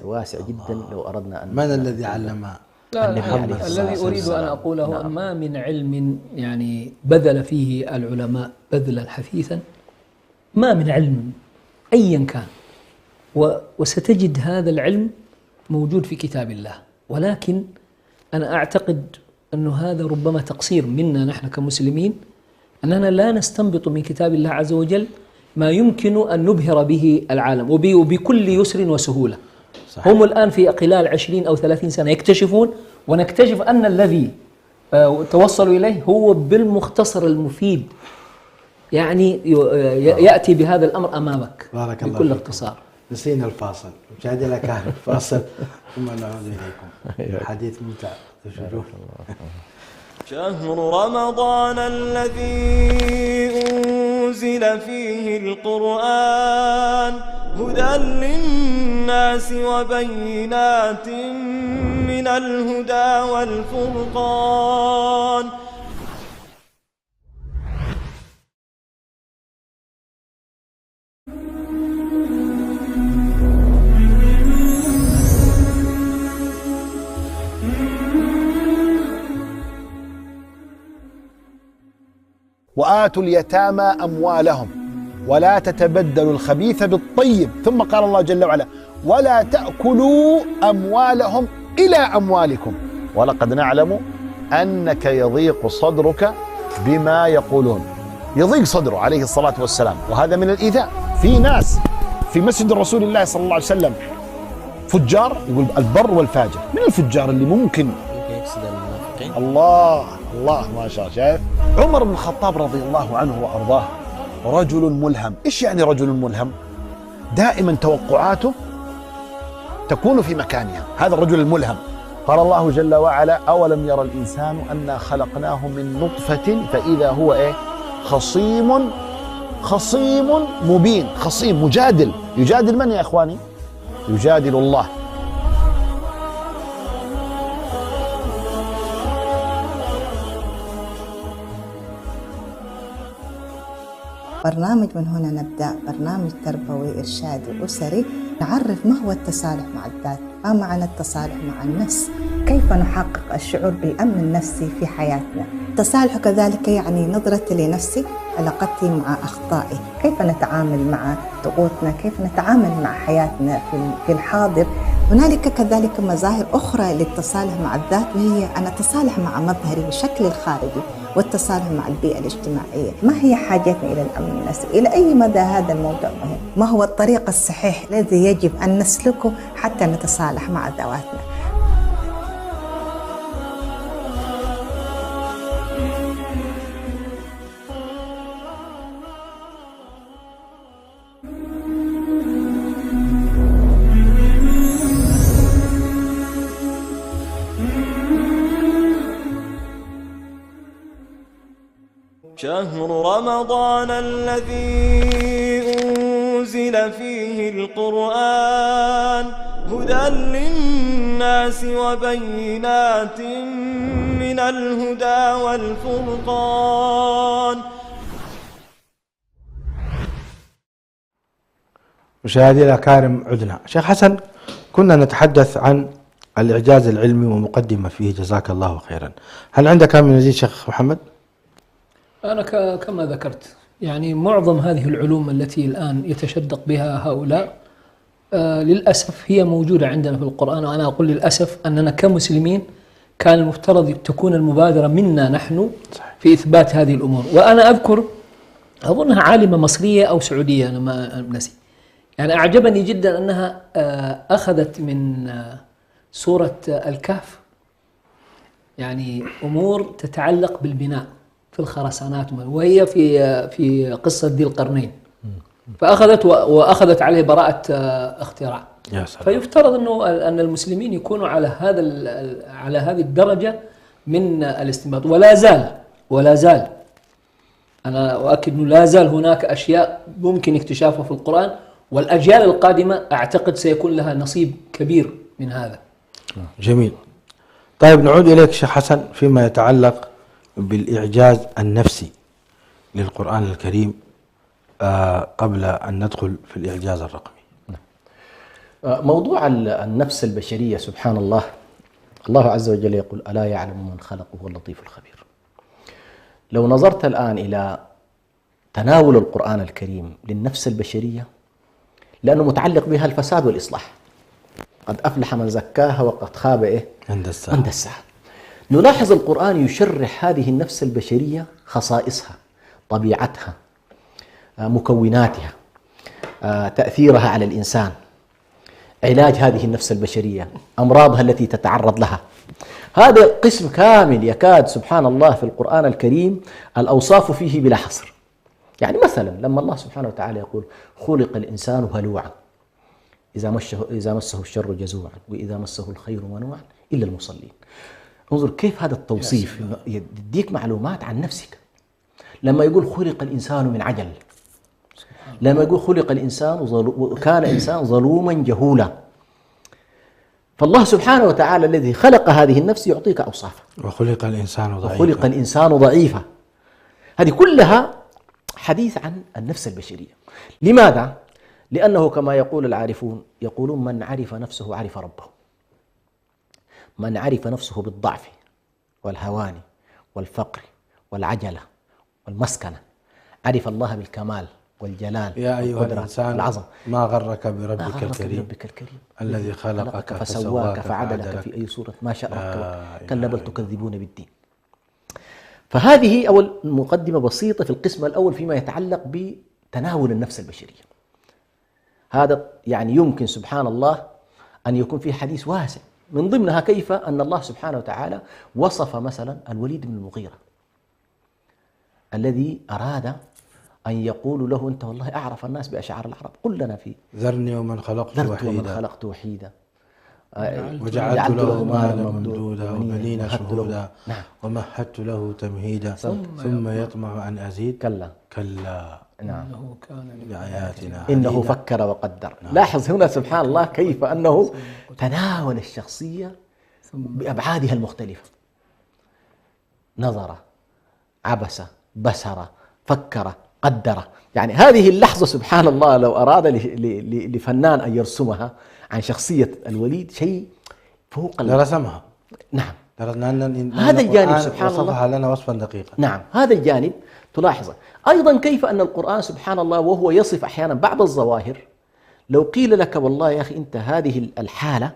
واسع جدا. لو أردنا أن من الذي علم؟ الذي أريد أن أقوله نعم. ما من علم يعني بذل فيه العلماء بذلا حثيثا، ما من علم أيا كان، وستجد هذا العلم موجود في كتاب الله. ولكن أنا أعتقد أن هذا ربما تقصير منا نحن كمسلمين، أننا لا نستنبط من كتاب الله عز وجل ما يمكن أن نبهر به العالم وبكل يسر وسهولة. صحيح. هم الآن في خلال 20 أو 30 سنة يكتشفون، ونكتشف أن الذي توصلوا إليه هو بالمختصر المفيد، يعني يأتي بهذا الأمر أمامك بكل اختصار. نسينا الفاصل، مشاهدينا كان الفاصل ثم نعود إليكم. حديث ممتع. شهر رمضان الذي أنزل فيه القرآن هدى للناس وبينات من الهدى والفرقان. وآتوا اليتامى أموالهم ولا تتبدلوا الخبيث بالطيب. ثم قال الله جل وعلا ولا تأكلوا أموالهم إلى أموالكم ولقد نعلم أنك يضيق صدرك بما يقولون. يضيق صدره عليه الصلاة والسلام، وهذا من الإيذاء. في ناس في مسجد رسول الله صلى الله عليه وسلم فجار، يقول البر والفاجر. من الفجار اللي ممكن الله ما شاء الله. شايف عمر بن الخطاب رضي الله عنه وأرضاه رجل ملهم. إيش يعني رجل ملهم؟ دائما توقعاته تكون في مكانها. هذا الرجل الملهم. قال الله جل وعلا أولم يرى الإنسان أنا خلقناه من نطفة فإذا هو خصيم مبين. خصيم مجادل. يجادل من يا إخواني؟ يجادل الله. برنامج من هنا نبدأ، برنامج تربوي إرشادي أسري، نعرف ما هو التصالح مع الذات، ما معنى التصالح مع النفس، كيف نحقق الشعور بالأمن النفسي في حياتنا. التصالح كذلك يعني نظرتي لنفسي، علاقتي مع أخطائي، كيف نتعامل مع ضغوطنا، كيف نتعامل مع حياتنا في الحاضر. هنالك كذلك مظاهر أخرى للتصالح مع الذات، وهي أن أتصالح مع مظهري بشكل الخارجي، والتصالح مع البيئة الاجتماعية. ما هي حاجتنا إلى الأمن النفسي؟ إلى أي مدى هذا الموضوع مهم؟ ما هو الطريق الصحيح الذي يجب أن نسلكه حتى نتصالح مع ذواتنا؟ شهر رمضان الذي أنزل فيه القرآن هدى للناس وبينات من الهدى والفرقان. مشاهدينا الأكارم، عدنا. شيخ حسن، كنا نتحدث عن الإعجاز العلمي ومقدمة فيه، جزاك الله خيرا. هل عندك من مزيد شيخ محمد؟ أنا كما ذكرت يعني معظم هذه العلوم التي الآن يتشدق بها هؤلاء للأسف هي موجودة عندنا في القرآن. وأنا أقول للأسف أننا كمسلمين كان المفترض تكون المبادرة منا نحن في إثبات هذه الأمور. وأنا أذكر أظنها عالمة مصرية أو سعودية، أنا ما نسي، يعني أعجبني جدا أنها أخذت من سورة الكهف يعني أمور تتعلق بالبناء في الخرسانات، وهي في قصة ذي القرنين، وأخذت عليه براءة اختراع. فيفترض أن المسلمين يكونوا على هذه الدرجة من الاستنباط. ولا زال أنا أؤكد أنه لا زال هناك أشياء ممكن اكتشافها في القرآن، والأجيال القادمة أعتقد سيكون لها نصيب كبير من هذا. جميل. طيب نعود إليك شيخ حسن فيما يتعلق بالإعجاز النفسي للقرآن الكريم قبل أن ندخل في الإعجاز الرقمي. موضوع النفس البشرية سبحان الله، الله عز وجل يقول ألا يعلم من خلق وهو اللطيف الخبير. لو نظرت الآن إلى تناول القرآن الكريم للنفس البشرية، لأنه متعلق بها الفساد والإصلاح، قد أفلح من زكاها وقد خاب عند الساعة. نلاحظ القرآن يشرح هذه النفس البشرية خصائصها، طبيعتها، مكوناتها، تأثيرها على الإنسان، علاج هذه النفس البشرية، أمراضها التي تتعرض لها. هذا قسم كامل يكاد سبحان الله في القرآن الكريم الأوصاف فيه بلا حصر. يعني مثلا لما الله سبحانه وتعالى يقول خلق الإنسان هلوعا إذا مسه الشر جزوعا وإذا مسه الخير منوعا إلا المصلين. انظر كيف هذا التوصيف يديك معلومات عن نفسك. لما يقول خلق الإنسان من عجل، لما يقول خلق الإنسان وكان إنسان ظلوما جهولا. فالله سبحانه وتعالى الذي خلق هذه النفس يعطيك أوصافا. وخلق الإنسان ضعيفا. هذه كلها حديث عن النفس البشرية. لماذا؟ لأنه كما يقول العارفون، يقولون من عرف نفسه عرف ربه. من عرف نفسه بالضعف والهوان والفقر والعجلة والمسكنة عرف الله بالكمال والجلال يا أيها الإنسان والعظم. ما غرك بربك الكريم الذي خلقك فسواك فعدلك في أي صورة ما شاء ركبك كلا بل تكذبون بالدين. فهذه أول مقدمة بسيطة في القسم الأول فيما يتعلق بتناول النفس البشرية. هذا يعني يمكن سبحان الله أن يكون فيه حديث واسع، من ضمنها كيف أن الله سبحانه وتعالى وصف مثلا الوليد بن المغيرة الذي أراد أن يقول له أنت والله أعرف الناس بأشعار العرب، قل لنا في ذرني ومن خلقت وحيدا وجعلت له مالا ممدودا وبنين شهودا ومهدت له تمهيدا ثم يطمع أن أزيد كلا إنه كان لآياتنا إنه فكر وقدر. لاحظ هنا سبحان الله كيف أنه تناول الشخصية بأبعادها المختلفة، نظر، عبس، بسر، فكر، قدر. يعني هذه اللحظة سبحان الله لو أراد لفنان أن يرسمها عن شخصية الوليد شيء فوق لرسمها. نعم، هذا الجانب سبحان الله وصفها لنا وصفا دقيقا. نعم، هذا الجانب تلاحظه. أيضا كيف أن القرآن سبحان الله وهو يصف أحيانا بعض الظواهر، لو قيل لك والله يا أخي أنت هذه الحالة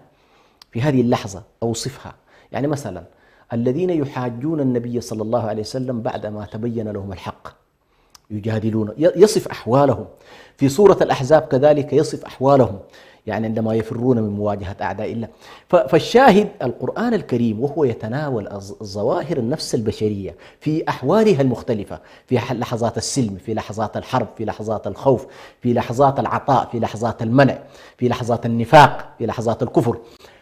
في هذه اللحظة أوصفها. يعني مثلا الذين يحاجون النبي صلى الله عليه وسلم بعدما تبين لهم الحق يجادلون، يصف أحوالهم. في سورة الأحزاب كذلك يصف أحوالهم، يعني عندما يفرون من مواجهة أعداء الله. فالشاهد القرآن الكريم وهو يتناول الظواهر النفس البشرية في أحوالها المختلفة، في لحظات السلم، في لحظات الحرب، في لحظات الخوف، في لحظات العطاء، في لحظات المنع، في لحظات النفاق، في لحظات الكفر.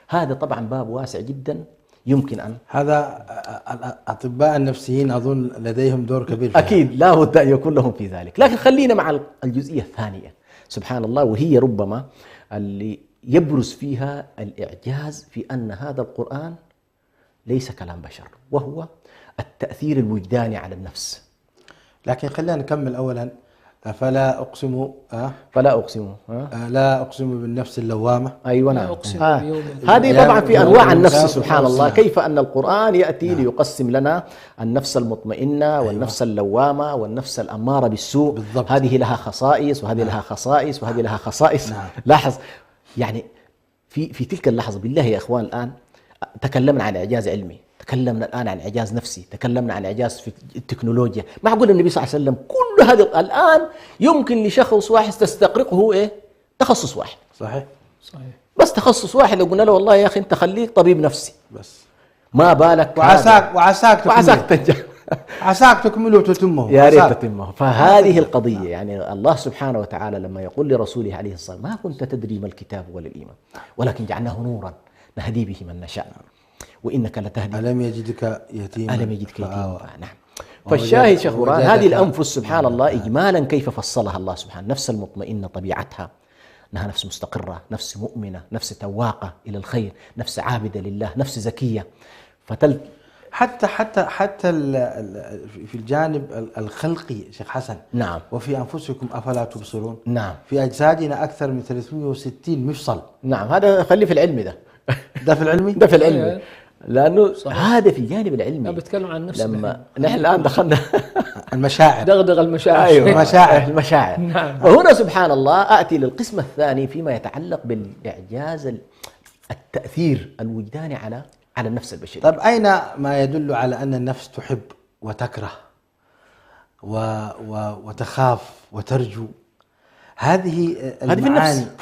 هذا طبعا باب واسع جدا يمكن أن هذا الأطباء النفسيين أظن لديهم دور كبير في أكيد لا بد أن يكون لهم في ذلك. لكن خلينا مع الجزئية الثانية سبحان الله، وهي ربما اللي يبرز فيها الإعجاز في أن هذا القرآن ليس كلام بشر، وهو التأثير الوجداني على النفس. لكن خلينا نكمل أولا. فلا أقسم لا أقسم بالنفس اللوامة. أيوة لا نعم. أقسم هذه طبعا في أنواع النفس لا سبحان الله، نعم. كيف أن القرآن يأتي ليقسم لنا النفس المطمئنة والنفس اللوامة والنفس الأمارة بالسوء. بالضبط. هذه لها خصائص وهذه لها خصائص وهذه لها خصائص. نعم. لاحظ يعني في تلك اللحظة بالله يا إخوان، الآن تكلمنا عن إعجاز علمي، تكلمنا الآن عن إعجاز نفسي، تكلمنا عن إعجاز في التكنولوجيا. معقول النبي صلى الله عليه وسلم كل هذه الآن يمكن لشخص واحد تستغرقه إيه؟ تخصص واحد. صحيح. بس تخصص واحد لو قلنا له والله يا أخي أنت خليك طبيب نفسي، بس ما بالك وعساك تنجح عساك تكمله وتتمه. يا ريت تتمه. فهذه القضية يعني الله سبحانه وتعالى لما يقول لرسوله عليه الصلاة والسلام: ما كنت تدري ما الكتاب ولا الإيمان ولكن جعلناه نورا نهدي به من نشاء وإنك لتهدي. ألم يجدك يتيما نعم. فالشاهد شيخ قرآن هذه الأنفس سبحان الله إجمالا كيف فصلها الله سبحانه. نفس المطمئنة طبيعتها أنها نفس مستقرة، نفس مؤمنة، نفس تواقة إلى الخير، نفس عابدة لله، نفس زكية. حتى في الجانب الخلقي شيخ حسن. نعم. وفي أنفسكم أفلا تبصرون. نعم. في أجسادنا أكثر من 360 مفصل. نعم. هذا خليه في العلم ده في العلمي؟ ده في العلمي لأنه هذا في الجانب العلمي. أنا بتكلم عن نفسي. لما نحن الآن دخلنا المشاعر، دغدغ المشاعر. أيوة المشاعر. نعم. وهنا سبحان الله آتي للقسم الثاني فيما يتعلق بالإعجاز التأثير الوجداني على النفس البشرية. طيب أين ما يدل على أن النفس تحب وتكره وتخاف وترجو؟ هذه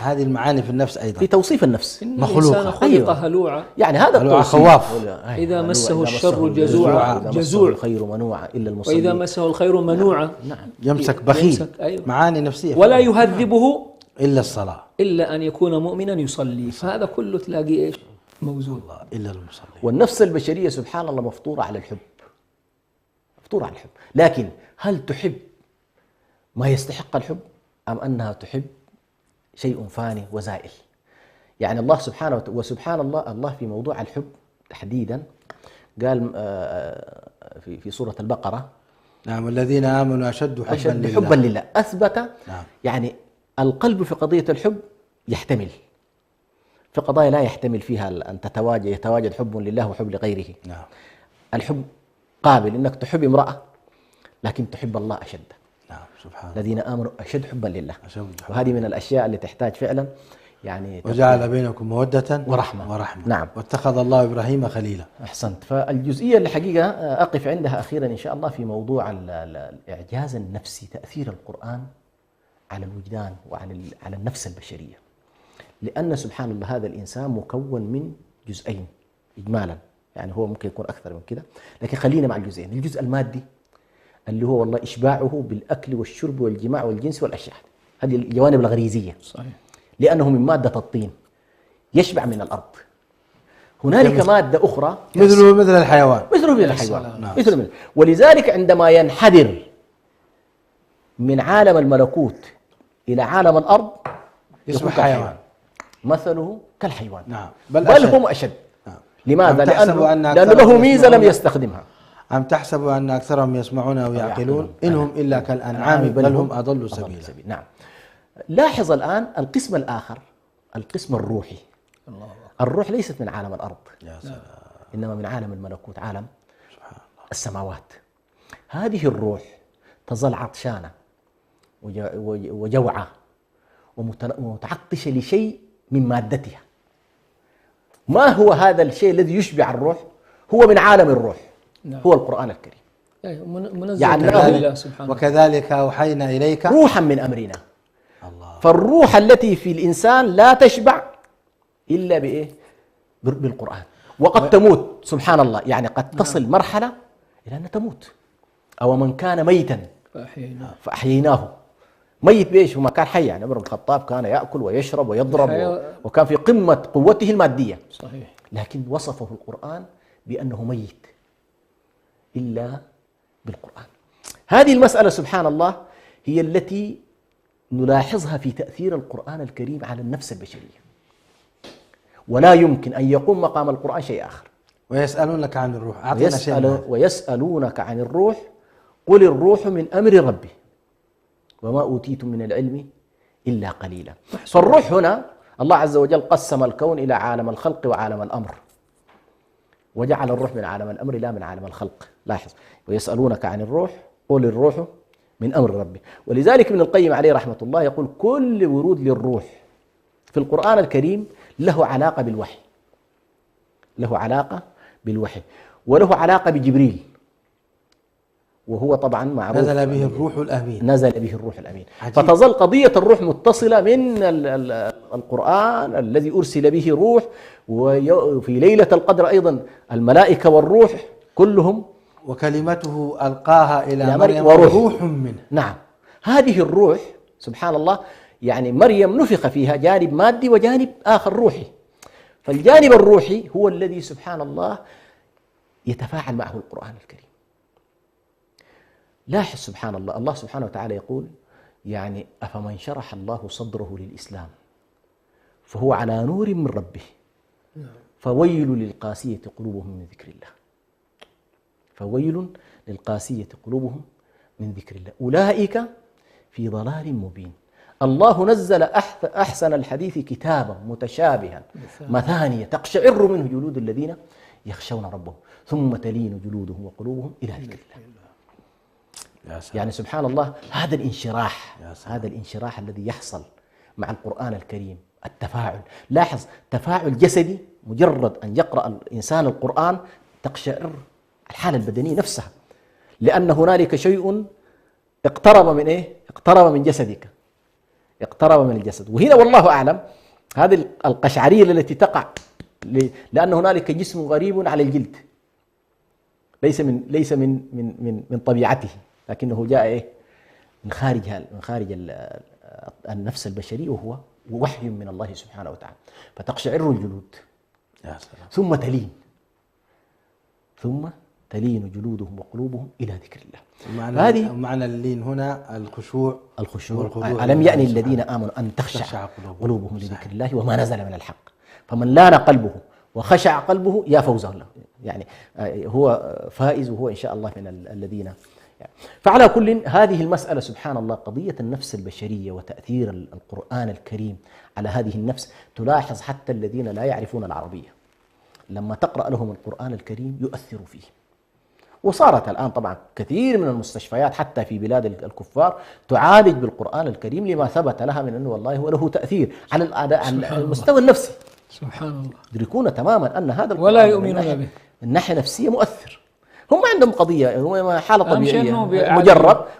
المعاني في النفس أيضا في توصيف النفس. مخلوقة. خلق هلوعا. يعني هذا هلوعا خواف. إذا مسه الشر جزوعا الخير منوعا إلا المصلين. وإذا مسه الخير منوعا. نعم. يمسك بخيل. أيوة. معاني نفسية. ولا يهذبه إلا الصلاة، إلا أن يكون مؤمنا يصلي. فهذا كله تلاقي إيش موجود. إلا المصلي. والنفس البشرية سبحان الله مفطورة على الحب، مفطورة على الحب. لكن هل تحب ما يستحق الحب أم أنها تحب شيء فاني وزائل؟ يعني الله سبحانه وسبحان الله في موضوع الحب تحديدا قال في سورة البقرة: نعم والذين آمنوا أشد حبا لله. أثبت نعم. يعني القلب في قضية الحب يحتمل، في قضايا لا يحتمل فيها أن يتواجد حب لله وحب لغيره. نعم. الحب قابل إنك تحب امرأة لكن تحب الله أشد. نعم سبحان الله. الذين آمنوا أشد حبا لله. وهذه من الأشياء اللي تحتاج فعلا يعني وجعل بينكم مودة ورحمة. نعم. واتخذ الله إبراهيم خليلا. أحسنت. فالجزئية اللي حقيقة أقف عندها أخيرا إن شاء الله في موضوع الإعجاز النفسي، تأثير القرآن على الوجدان وعلى النفس البشرية. لأن سبحان الله هذا الإنسان مكون من جزئين إجمالا، يعني هو ممكن يكون أكثر من كده، لكن خلينا مع الجزئين. الجزء المادي اللي هو والله إشباعه بالأكل والشرب والجماع والجنس والأشياء، هذه الجوانب الغريزية. صحيح. لأنه من مادة الطين يشبع من الأرض. هنالك مادة أخرى مثل الحيوان. مثل ولذلك عندما ينحدر من عالم الملكوت إلى عالم الأرض يصبح حيوان. مثله كالحيوان. نعم. بل هم أشد. نعم. لماذا؟ لأنه له ميزة لم يستخدمها. أم تحسب أن أكثرهم يسمعون أو يعقلون إنهم إلا كالأنعام بل هم أضل سبيلا. نعم. لاحظ الآن القسم الآخر، القسم الروحي. الروح ليست من عالم الأرض، إنما من عالم الملكوت، عالم السماوات. هذه الروح تظل عطشانة وجوعة ومتعطشة لشيء من مادتها. ما هو هذا الشيء الذي يشبع الروح؟ هو من عالم الروح. هو القرآن الكريم. منزل الله سبحانه. وكذلك أوحينا إليك روحا من أمرنا. الله. فالروح التي في الإنسان لا تشبع إلا بإيه؟ بالقرآن. وقد تموت سبحان الله، يعني قد تصل مرحلة إلى أن تموت. أو من كان ميتا فأحييناه. ميت بإيش؟ وما كان حي. يعني عمر بن الخطاب كان يأكل ويشرب ويضرب وكان في قمة قوته المادية. صحيح. لكن وصفه القرآن بأنه ميت إلا بالقرآن. هذه المسألة سبحان الله هي التي نلاحظها في تأثير القرآن الكريم على النفس البشرية، ولا يمكن أن يقوم مقام القرآن شيء آخر. ويسألونك عن الروح، أعطينا شيء. ويسألونك عن الروح قل الروح من أمر ربي وما أوتيتم من العلم إلا قليلا. فالروح هنا الله عز وجل قسم الكون إلى عالم الخلق وعالم الأمر، وجعل الروح من عالم الأمر لا من عالم الخلق. لاحظ، ويسألونك عن الروح قل الروح من أمر ربي. ولذلك ابن القيم عليه رحمة الله يقول كل ورود للروح في القرآن الكريم له علاقة بالوحي، له علاقة بالوحي، وله علاقة بجبريل، وهو طبعا معروف نزل به الروح الأمين. نزل به الروح الأمين. عجيب. فتظل قضية الروح متصلة من القرآن الذي أرسل به روح، وفي ليلة القدر أيضا الملائكة والروح كلهم، وكلمته ألقاها إلى مريم وروح وروح منه. نعم، هذه الروح سبحان الله، يعني مريم نفخ فيها جانب مادي وجانب آخر روحي، فالجانب الروحي هو الذي سبحان الله يتفاعل معه القرآن الكريم. لاحظ سبحان الله، الله سبحانه وتعالى يقول يعني أفمن شرح الله صدره للإسلام فهو على نور من ربه فويل للقاسية قلوبهم من ذكر الله، فويل للقاسية قلوبهم من ذكر الله أولئك في ضلال مبين. الله نزل أحسن الحديث كتابا متشابها مثانية تقشعر منه جلود الذين يخشون ربهم ثم تلين جلودهم وقلوبهم إلى ذكر الله. يعني سبحان الله هذا الانشراح، هذا الانشراح الذي يحصل مع القرآن الكريم، التفاعل. لاحظ تفاعل جسدي، مجرد أن يقرأ الإنسان القرآن تقشعر الحالة البدنية نفسها، لأن هنالك شيء اقترب من إيه؟ اقترب من جسدك، اقترب من الجسد. وهنا والله أعلم هذه القشعرية التي تقع لأن هنالك جسم غريب على الجلد، ليس من طبيعته، لكنه جاء إيه؟ من خارج النفس البشرية، وهو وحي من الله سبحانه وتعالى. فتقشعر الجلود ثم تلين جلودهم وقلوبهم إلى ذكر الله. هذه معنى اللين هنا الخشوع. ألم يأن الذين آمنوا أن تخشع قلوبهم لذكر الله وما نزل من الحق فمن لان قلبه وخشع قلبه يا فوزا له، يعني هو فائز، وهو إن شاء الله من الذين. فعلى كل هذه المسألة سبحان الله قضية النفس البشرية وتأثير القرآن الكريم على هذه النفس. تلاحظ حتى الذين لا يعرفون العربية لما تقرأ لهم القرآن الكريم يؤثر فيه. وصارت الآن طبعا كثير من المستشفيات حتى في بلاد الكفار تعالج بالقرآن الكريم لما ثبت لها من أنه والله هو له تأثير على المستوى النفسي. سبحان الله، يدركون تماما أن هذا القرآن ولا يؤمنون به من ناحية نفسية مؤثر. هم عندهم قضية، هم حالة طبيعية،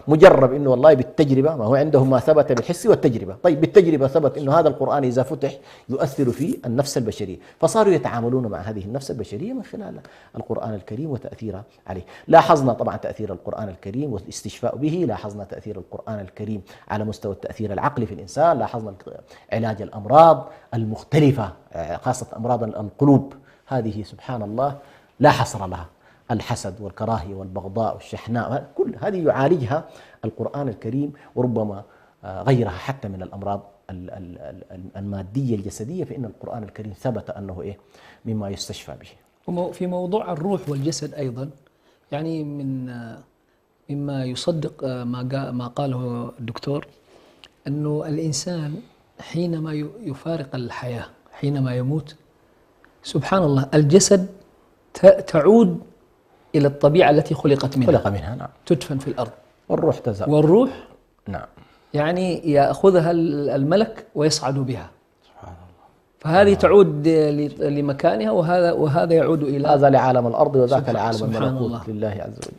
مجرب إنه والله بالتجربة، ما هو عندهم ما ثبت بالحس والتجربة. طيب بالتجربة ثبت إنه هذا القرآن إذا فتح يؤثر في النفس البشرية، فصاروا يتعاملون مع هذه النفس البشرية من خلال القرآن الكريم وتأثيره عليه. لاحظنا طبعا تأثير القرآن الكريم والاستشفاء به، لاحظنا تأثير القرآن الكريم على مستوى التأثير العقلي في الإنسان، لاحظنا علاج الأمراض المختلفة خاصة أمراض القلوب، هذه سبحان الله لا حصر لها، الحسد والكراهية والبغضاء والشحناء، كل هذه يعالجها القرآن الكريم، وربما غيرها حتى من الأمراض المادية الجسدية، فإن القرآن الكريم ثبت أنه إيه مما يستشفى به. في موضوع الروح والجسد أيضا، يعني مما يصدق ما قاله الدكتور أنه الإنسان حينما يفارق الحياة، حينما يموت سبحان الله الجسد تعود إلى الطبيعة التي خلق منها نعم. تدفن في الأرض، والروح تزال، والروح نعم يعني يأخذها الملك ويصعد بها، سبحان الله. فهذه تعود لمكانها، وهذا يعود إلى هذا لعالم الأرض وذاك لعالم الملكوت لله عز وجل.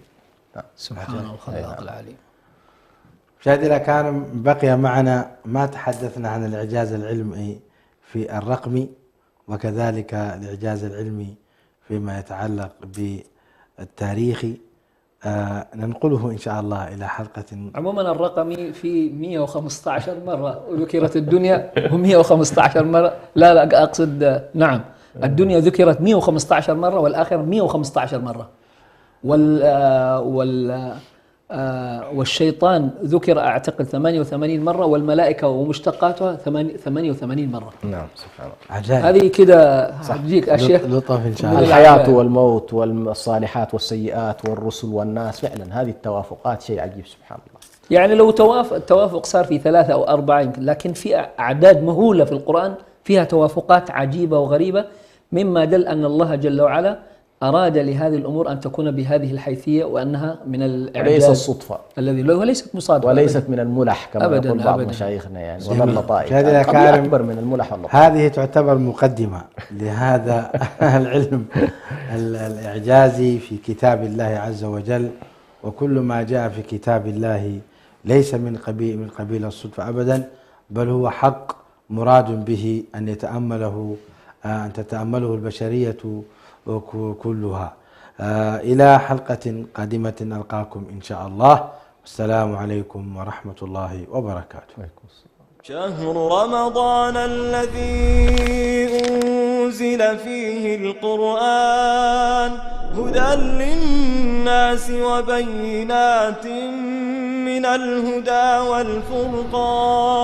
نعم. سبحان الخلاق العليم. مشاهدينا كان بقي معنا ما تحدثنا عن الإعجاز العلمي في الرقم، وكذلك الإعجاز العلمي فيما يتعلق بالتاريخ، ننقله إن شاء الله إلى حلقة. عموما الرقمي في 115 مرة ذكرت الدنيا، و115 مرة لا أقصد نعم الدنيا ذكرت 115 مرة والآخرة 115 مرة، والشيطان ذكر أعتقد 88 مرة، والملائكة ومشتقاتها 88 مرة. نعم سبحان الله. عجائب. هذه كده هتجيك أشياء لطف إن شاء الله. الحياة والموت والصالحات والسيئات والرسل والناس، فعلا هذه التوافقات شيء عجيب سبحان الله. يعني لو التوافق صار في 3 أو 4 يمكن، لكن في أعداد مهولة في القرآن فيها توافقات عجيبة وغريبة، مما دل أن الله جل وعلا أراد لهذه الأمور أن تكون بهذه الحيثية، وأنها من الإعجاز وليس الصدفة الذي وليست مصادفة وليست من الملح كما أبداً يقول بعض أبداً. مشايخنا يعني، ولا اللطائف. هذه القضية أكبر من الملح واللطائف. هذه تعتبر مقدمة لهذا العلم الإعجازي في كتاب الله عز وجل، وكل ما جاء في كتاب الله ليس من قبيل الصدفة أبدا، بل هو حق مراد به أن تتأمله البشرية كلها. إلى حلقة قادمة نلقاكم إن شاء الله، والسلام عليكم ورحمة الله وبركاته. شهر رمضان الذي أنزل فيه القرآن هدى للناس وبينات من الهدى والفرقان